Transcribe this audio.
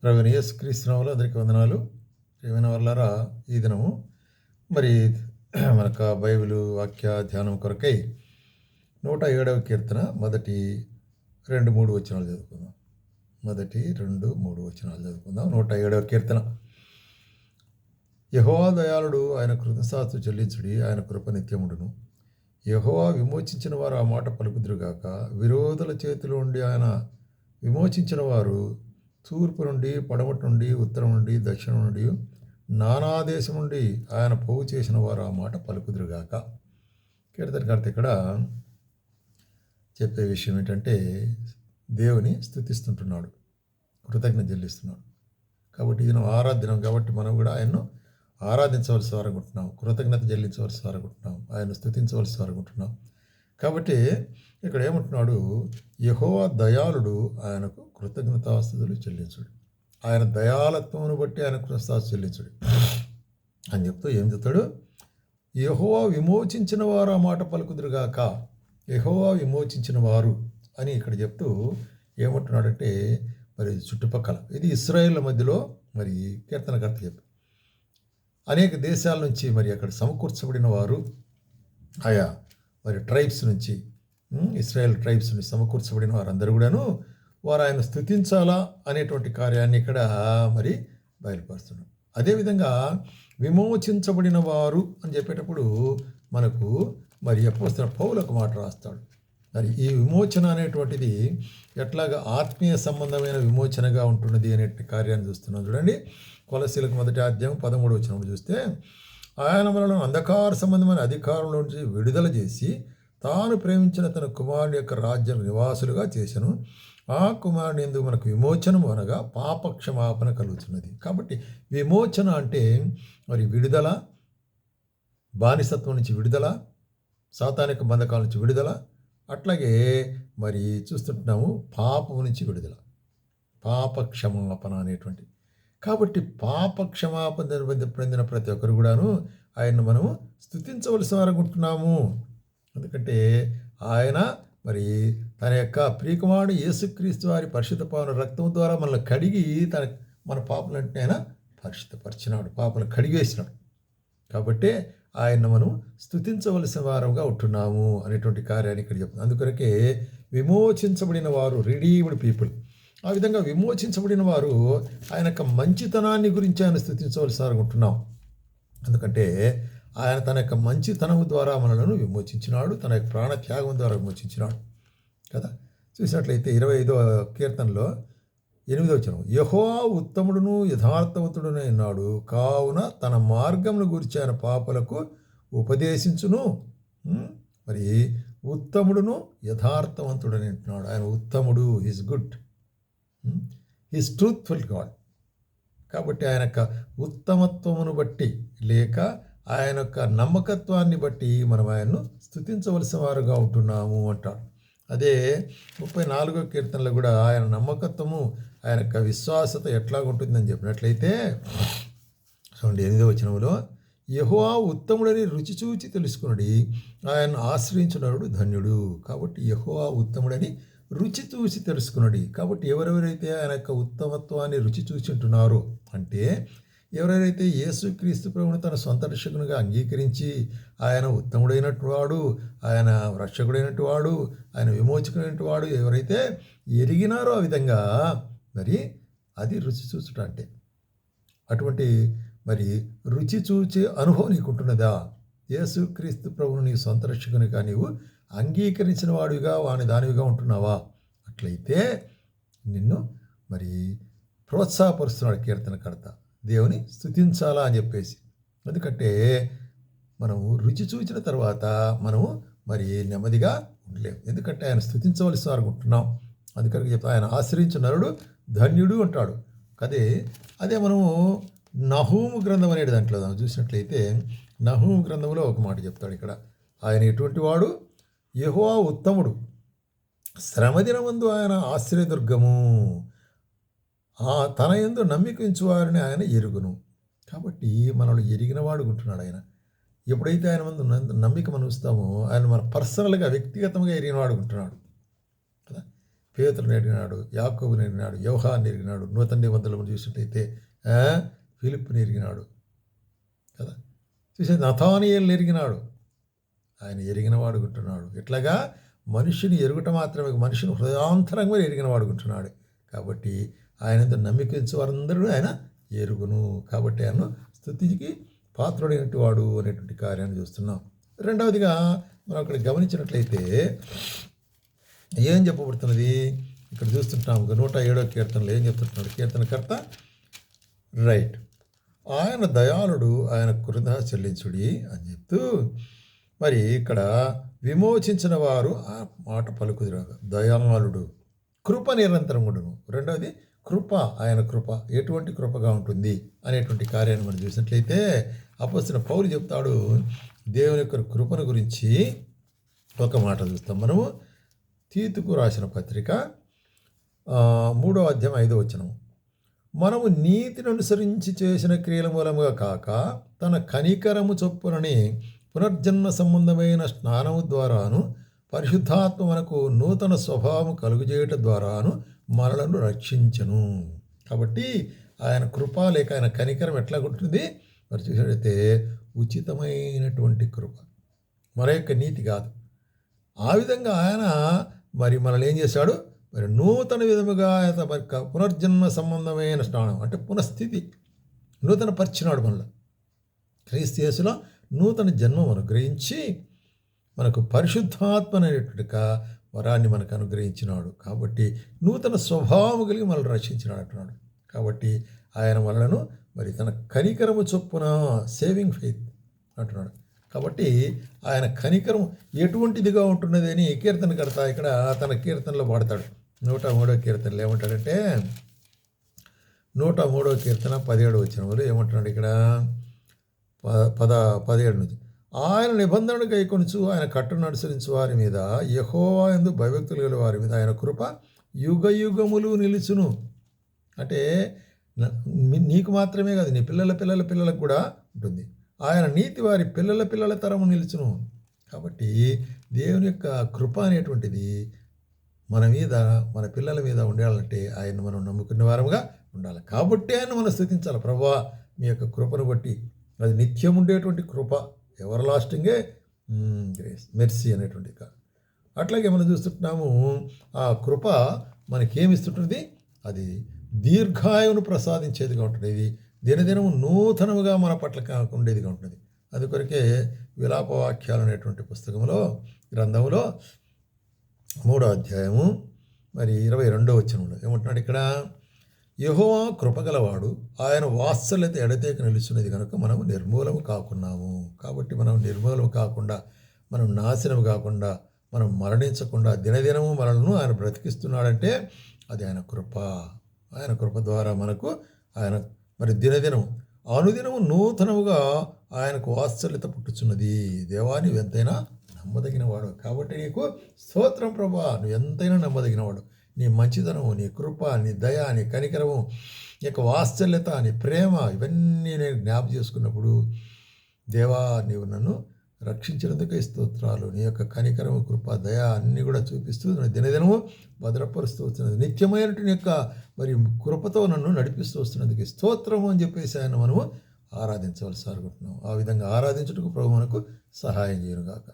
ప్రభువైన యేసుక్రీస్తు నామములో అందరికీ వందనాలు. ప్రియమైన వాళ్ళారా, ఈ దినము మరి మనకు బైబిలు వాక్య ధ్యానం కొరకై 107వ కీర్తన మొదటి 2-3 వచనాలు చదువుకుందాం. మొదటి 2-3 వచనాలు చదువుకుందాం. 107వ కీర్తన. యెహోవా దయాళుడు, ఆయన కృతజ్ఞతాస్తుతులు చెల్లించుడి, ఆయన కృప నిత్యముండును. యెహోవా విమోచించిన వారు ఆ మాట పలుకుదురుగాక. విరోధుల చేతిలో నుండి ఆయన విమోచించిన వారు తూర్పు నుండి, పడమటి నుండి, ఉత్తరం నుండి, దక్షిణం నుండి, నానా దేశం నుండి ఆయన పోగు చేసిన వారు ఆ మాట పలుకుదురుగాక. కీర్తనకర్త ఇక్కడ చెప్పే విషయం ఏంటంటే, దేవుని స్తుతిస్తుంటున్నాడు, కృతజ్ఞత చెల్లిస్తున్నాడు. కాబట్టి ఇది ఆరాధనం కాబట్టి మనం కూడా ఆయన్ను ఆరాధించవలసి వారనుకుంటున్నాం, కృతజ్ఞత చెల్లించవలసి వారనుకుంటున్నాం, ఆయన స్తుతించవలసి వారనుకుంటున్నాం. కాబట్టి ఇక్కడ ఏమంటున్నాడు, యెహోవా దయాళుడు, ఆయనకు కృతజ్ఞతాస్తుతులు చెల్లించుడు. ఆయన దయాళత్వమును బట్టి ఆయన కృతజ్ఞతాస్తుతులు చెల్లించుడు అని చెప్తూ ఏం చెప్తాడు, యెహోవా విమోచించిన వారు ఆ మాట పలుకుదురుగాక. యెహోవా విమోచించిన వారు అని ఇక్కడ చెప్తూ ఏమంటున్నాడంటే, మరి చుట్టుపక్కల ఇది ఇశ్రాయేళ్ల మధ్యలో మరి కీర్తనకర్త చెప్పి అనేక దేశాల నుంచి మరి అక్కడ సమకూర్చబడిన వారు, ఆయా మరి ట్రైబ్స్ నుంచి, ఇశ్రాయేల్ ట్రైబ్స్ నుంచి సమకూర్చబడిన వారందరూ కూడాను వారు ఆయన స్తుతించాలా అనేటువంటి కార్యాన్ని ఇక్కడ మరి బయలుపరుస్తున్నాడు. అదేవిధంగా విమోచించబడిన వారు అని చెప్పేటప్పుడు మనకు మరి అపోస్తలుడైన పౌలు ఒక మాట రాస్తాడు. మరి ఈ విమోచన అనేటువంటిది ఎట్లాగా ఆత్మీయ సంబంధమైన విమోచనగా ఉంటున్నది అనే కార్యాన్ని చూస్తున్నాం. చూడండి, కొలస్సీలకు 1వ అధ్యాయం 13వ వచనం చూస్తే, ఆయన మనలను అంధకార సంబంధమైన అధికారంలో నుంచి విడుదల చేసి తాను ప్రేమించిన తన కుమారుని యొక్క రాజ్యం నివాసులుగా చేసెను. ఆ కుమారుని యందు మనకు విమోచనము అనగా పాప క్షమాపణ కలుగుతున్నది. కాబట్టి విమోచన అంటే మరి విడుదల, బానిసత్వం నుంచి విడుదల, సాతానిక బంధకాల నుంచి విడుదల, అట్లాగే మరి చూస్తుంటున్నాము పాపం నుంచి విడుదల, పాప క్షమాపణ అనేటువంటి. కాబట్టి పాప క్షమాపణ పొందిన ప్రతి ఒక్కరు కూడాను ఆయన్ను మనము స్తుతించవలసి వారనుకుంటున్నాము. ఎందుకంటే ఆయన మరి తన యొక్క ప్రియకుమారుడు యేసుక్రీస్తు వారి పరిశుద్ధ పావన రక్తం ద్వారా మనల్ని కడిగి మన పాపలంటే ఆయన పరిశుద్ధపరిచినాడు, పాపలు కడిగేసినాడు. కాబట్టి ఆయన్ను మనం స్తుతించవలసిన వారంగా ఉంటున్నాము అనేటువంటి కార్యాన్ని ఇక్కడ చెప్తుంది. అందుకొరకే విమోచించబడిన వారు, రిడీమ్డ్ పీపుల్, ఆ విధంగా విమోచించబడిన వారు ఆయన యొక్క మంచితనాన్ని గురించి ఆయన స్తుతించవలసి వారనుకుంటున్నాం. ఎందుకంటే ఆయన తన యొక్క మంచితనము ద్వారా మనలను విమోచించినాడు, తన యొక్క ప్రాణత్యాగం ద్వారా విమోచించినాడు కదా. చూసినట్లయితే 25వ కీర్తనలో 8వ వచనం, యెహోవా ఉత్తముడును యథార్థవంతుడును అన్నాడు, కావున తన మార్గమును గురించి ఆయన పాపులకు ఉపదేశించును. మరి ఉత్తముడును యథార్థవంతుడని అంటున్నాడు. ఆయన ఉత్తముడు, is good, is truthful God. కాబట్టి ఆయన యొక్క ఉత్తమత్వమును బట్టి లేక ఆయన యొక్క నమ్మకత్వాన్ని బట్టి మనం ఆయన్ను స్తుతించవలసిన వారుగా ఉంటున్నాము అంటాడు. అదే 34వ కీర్తనలో కూడా ఆయన నమ్మకత్వము, ఆయన యొక్క విశ్వాసత ఎట్లాగుంటుందని చెప్పినట్లయితే చూడండి, 8వ వచనంలో, యెహోవా ఉత్తముడని రుచి చూచి తెలుసుకునడి, ఆయన ఆశ్రయించున్నాడు ధన్యుడు. కాబట్టి యెహోవా ఉత్తముడని రుచి చూసి తెలుసుకున్నది. కాబట్టి ఎవరెవరైతే ఆయన యొక్క ఉత్తమత్వాన్ని రుచి చూసి ఉంటున్నారో అంటే ఎవరెవరైతే యేసుక్రీస్తు ప్రభువును తన సొంత రక్షకునిగా అంగీకరించి ఆయన ఉత్తముడైనటు వాడు, ఆయన రక్షకుడైనటు వాడు, ఆయన విమోచకుడైనటు వాడు ఎవరైతే ఎరిగినారో ఆ విధంగా మరి అది రుచి చూచుట అంటే. అటువంటి మరి రుచి చూచే అనుభవం నీకుంటున్నదా? యేసుక్రీస్తు ప్రభువును నీ సొంత రక్షకునిగా నీవు అంగీకరించిన వాడివిగా దానివిగా ఉంటున్నావా? అట్లయితే నిన్ను మరి ప్రోత్సాహపరుస్తున్నాడు కీర్తనకర్త, దేవుని స్తుతించాలా అని చెప్పేసి. ఎందుకంటే మనము రుచి చూచిన తర్వాత మనము మరి నెమ్మదిగా ఉండలేము. ఎందుకంటే ఆయన స్తుతించవలసి వారనుకుంటున్నాం. అందుకని చెప్తా, ఆయన ఆశ్రయించిన నరుడు ధన్యుడు అంటాడు. అదే మనము నహూము గ్రంథం అనే దాంట్లో చూసినట్లయితే నహూము గ్రంథంలో ఒక మాట చెప్తాడు ఇక్కడ, ఆయన ఎటువంటి వాడు, యెహోవా ఉత్తముడు, శ్రమదినమందు ఆయన ఆశ్రయదుర్గము, తన యందు నమ్మిక ఉంచు వారిని ఆయన ఎరుగును. కాబట్టి మనల్ని ఎరిగిన వాడు ఉంటున్నాడు ఆయన. ఎప్పుడైతే ఆయన ముందు నమ్మిక మనం ఉంచుతామో ఆయన మన పర్సనల్గా వ్యక్తిగతంగా ఎరిగిన వాడు ఉంటున్నాడు కదా. పేతురుని ఎరిగినాడు, యాకోబుని ఎరిగినాడు, యోహాన్ని ఎరిగినాడు. నూతన నిబంధనలు చూసినట్లయితే ఫిలిప్పుని ఎరిగినాడు కదా. చూసే నతానియేలుని ఎరిగినాడు. ఆయన ఎరిగిన వాడుకుంటున్నాడు. ఇట్లాగా మనిషిని ఎరుగుట మాత్రమే, మనిషిని హృదయాంతరంగా ఎరిగిన వాడుకుంటున్నాడు. కాబట్టి ఆయనతో నమ్మికించే వారందరూ ఆయన ఎరుగును. కాబట్టి ఆయన స్తుతికి పాత్రుడైనటువంటి వాడు అనేటువంటి కార్యాన్ని చూస్తున్నాం. రెండవదిగా మనం అక్కడ గమనించినట్లయితే ఏం చెప్పబడుతున్నది ఇక్కడ చూస్తుంటాం. 107వ కీర్తనలో ఏం చెప్తుంటున్నాడు కీర్తనకర్త? రైట్, ఆయన దయాళుడు, ఆయన కృత చెల్లించుడి అని చెప్తూ, మరి ఇక్కడ విమోచించిన వారు ఆ మాట పలుకుదురుగాక. దయాళుడు, కృప నిరంతరం ఉండును. రెండవది కృప, ఆయన కృప ఎటువంటి కృపగా ఉంటుంది అనేటువంటి కార్యాన్ని మనం చూసినట్లయితే అపొస్తలుడైన పౌలు చెప్తాడు దేవుని యొక్క కృపను గురించి. ఒక మాట చూస్తాం మనము తీతుకు రాసిన పత్రిక 3వ అధ్యాయం 5వ వచనం. మనము నీతిని అనుసరించి చేసిన క్రియల మూలముగా కాక తన కనికరము చొప్పునని పునర్జన్మ సంబంధమైన స్నానము ద్వారాను పరిశుద్ధాత్మ మనకు నూతన స్వభావం కలుగుచేయటం ద్వారాను మనలను రక్షించను. కాబట్టి ఆయన కృప లేక ఆయన కనికరం ఎట్లా ఉంటుంది మరి చూసినట్లయితే ఉచితమైనటువంటి కృప, మన యొక్క నీతి కాదు. ఆ విధంగా ఆయన మరి మనల్ని ఏం చేశాడు? మరి నూతన విధముగా పునర్జన్మ సంబంధమైన స్నానం అంటే పునఃస్థితి, నూతన పరిచినాడు మనలో. క్రీస్తు యేసులో నూతన జన్మం అనుగ్రహించి మనకు పరిశుద్ధాత్మ అనేటువంటి వరాన్ని మనకు అనుగ్రహించినాడు. కాబట్టి నూతన స్వభావం కలిగి మనల్ని రక్షించినాడు అంటున్నాడు. కాబట్టి ఆయన మనలను మరి తన కనికరము చొప్పున సేవింగ్ ఫెయిత్ అంటున్నాడు. కాబట్టి ఆయన కనికరం ఎటువంటిదిగా ఉంటున్నది అని కీర్తనకర్త ఇక్కడ తన కీర్తనలో పాడతాడు. 103వ కీర్తనలో ఏమంటాడంటే 103వ కీర్తన 17వ వచనంలో ఏమంటున్నాడు ఇక్కడ 17 నుంచి, ఆయన నిబంధనను గైకొనుచు ఆయన కట్టును అనుసరించు వారి మీద, యెహోవా యందు భయభక్తులు గల వారి మీద ఆయన కృప యుగ యుగములు నిలుచును. అంటే నీకు మాత్రమే కాదు, నీ పిల్లల పిల్లల పిల్లలకు కూడా ఉంటుంది. ఆయన నీతి వారి పిల్లల పిల్లల తరము నిలుచును. కాబట్టి దేవుని యొక్క కృప అనేటువంటిది మన మీద, మన పిల్లల మీద ఉండాలంటే ఆయన మనం నమ్ముకున్న వారముగా ఉండాలి. కాబట్టి ఆయన మనం స్తుతించాలి. ప్రభువా మీ యొక్క కృపను బట్టి, అది నిత్యం ఉండేటువంటి కృప, ఎవర్ లాస్టింగే గ్రేస్, మెర్సీ అనేటువంటి. అట్లాగే మనం చూస్తుంటున్నాము ఆ కృప మనకేమిస్తుంటుంది? అది దీర్ఘాయువును ప్రసాదించేదిగా ఉంటుంది. ఇది దినదినము నూతనముగా మన పట్ల ఉండేదిగా ఉంటుంది. అది కొరకే విలాపవాక్యాలు అనేటువంటి పుస్తకంలో, గ్రంథంలో 3వ అధ్యాయము మరి 22వ వచనంలో ఏమంటున్నాడు ఇక్కడ? యెహోవా కృపగలవాడు, ఆయన వాత్సల్యత ఎడతెగక నిలుచున్నది కనుక మనము నిర్మూలము కాకున్నాము. కాబట్టి మనం నిర్మూలము కాకుండా, మనం నాశనం కాకుండా, మనం మరణించకుండా దినదినము మనలను ఆయన బ్రతికిస్తున్నాడంటే అది ఆయన కృప. ఆయన కృప ద్వారా మనకు ఆయన మరి దినదినం అనుదినము నూతనముగా ఆయనకు వాత్సల్యత పుట్టుచున్నది. దేవా నువ్వు ఎంతైనా నమ్మదగినవాడు. కాబట్టి నీకు స్తోత్రం ప్రభువా, నువ్వు ఎంతైనా నమ్మదగినవాడు. నీ మంచితనము, నీ కృప, నీ దయ, నీ కనికరము, నీ యొక్క వాత్సల్యత, నీ ప్రేమ, ఇవన్నీ నేను జ్ఞాపకం చేసుకున్నప్పుడు దేవా నీవు నన్ను రక్షించినందుకే స్తోత్రాలు. నీ యొక్క కనికరము, కృప, దయ అన్నీ కూడా చూపిస్తూ దినదినము భద్రపరుస్తూ వస్తున్నది. నిత్యమైనటువంటి యొక్క మరి కృపతో నన్ను నడిపిస్తూ వస్తున్నందుకు స్తోత్రము అని చెప్పేసి ఆయన మనము ఆరాధించవలసి అనుకుంటున్నాం. ఆ విధంగా ఆరాధించుటకు ప్రభు మనకు సహాయం చేయనుగాక.